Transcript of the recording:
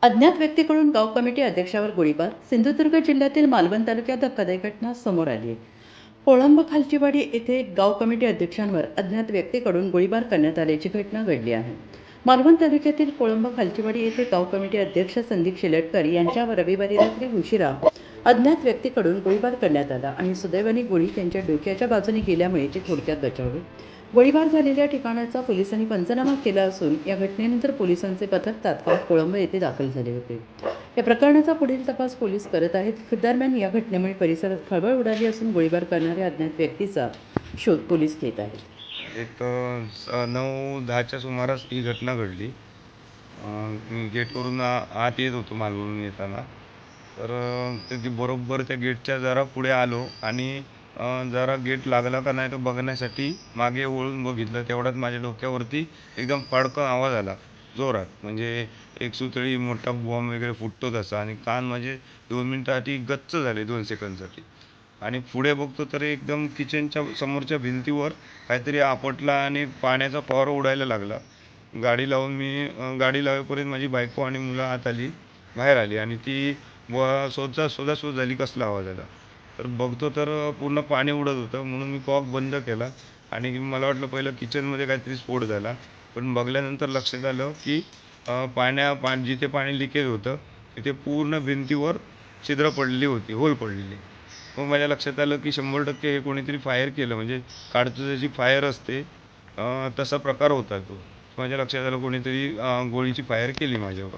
अज्ञात व्यक्तीकडून गाव कमिटी अध्यक्षावर गोळीबार. सिंधुदुर्ग जिल्ह्यातील मालवण तालुक्यात धक्कादायक घटना समोर आली आहे. कोळंब खालचीवाडी येथे गाव कमिटी अध्यक्षांवर अज्ञात व्यक्तीकडून गोळीबार करण्यात आल्याची घटना घडली आहे. मालवण तालुक्यातील कोळंब खालचीवाडी येथे गाव कमिटी अध्यक्ष संदीप शिलटकर यांच्यावर रविवारी रात्री उशिरा अज्ञात व्यक्तीकडून गोळीबार करण्यात आला आणि सुदैवाने गोळी त्यांच्या डोक्याच्या बाजूने गेल्यामुळे ते थोडक्यात बचावले. गोळीबार झालेल्या ठिकाणाचा पोलिसांनी पंचनामा केला असून या घटनेनंतर पोलिसांचे पथक तात्काळ कोळंब येथे दाखल झाले होते. या प्रकरणाचा पुढील तपास पोलीस करत आहेत. दरम्यान या घटनेमुळे परिसरात खळबळ उडाली असून गोळीबार करणाऱ्या अज्ञात व्यक्तीचा शोध पोलीस घेत आहेत. एक 9-10च्या सुमारास ही घटना घडली. मी गेटवरून आत येत होतो मालवणहून येताना. तर ते बरोबर त्या गेटच्या जरा पुढे आलो आणि जरा गेट लागला का नाही तो बघण्यासाठी मागे वळून बघितलं. तेवढ्यात माझ्या डोक्यावरती एकदम फडकन आवाज आला जोरात. म्हणजे एक सुतळी मोठा बॉम्ब वगैरे फुटतो तसा. आणि कान माझे 2 मिनिटासाठी गच्च झाले 2 सेकंदसाठी. आणि पुढे बघतो तर एकदम किचनच्या समोरच्या भिंतीवर काहीतरी आपटला आणि पाण्याचा फवारा उडायला लागला. गाडी लावून गाडी लावेपर्यंत माझी बायको आणि मुलं आत आली, बाहेर आली आणि ती शोधाशोध झाली कसला आवाज आला. तर बघतो तर पूर्ण पाणी उडत होतं. म्हणून मी कॉक बंद केला आणि मला वाटलं पहिलं किचनमध्ये काहीतरी स्फोट झाला. पण बघल्यानंतर लक्षात आलं की जिथे पाणी लिकेज होतं तिथे पूर्ण भिंतीवर छिद्र पडलेली होती, होल पडलेली. मग माझ्या लक्षात आलं की 100% हे कोणीतरी फायर केलं. म्हणजे काडतुसाची फायर असते तसा प्रकार होता तो. माझ्या लक्षात आलं कोणीतरी गोळीची फायर केली माझ्यावर.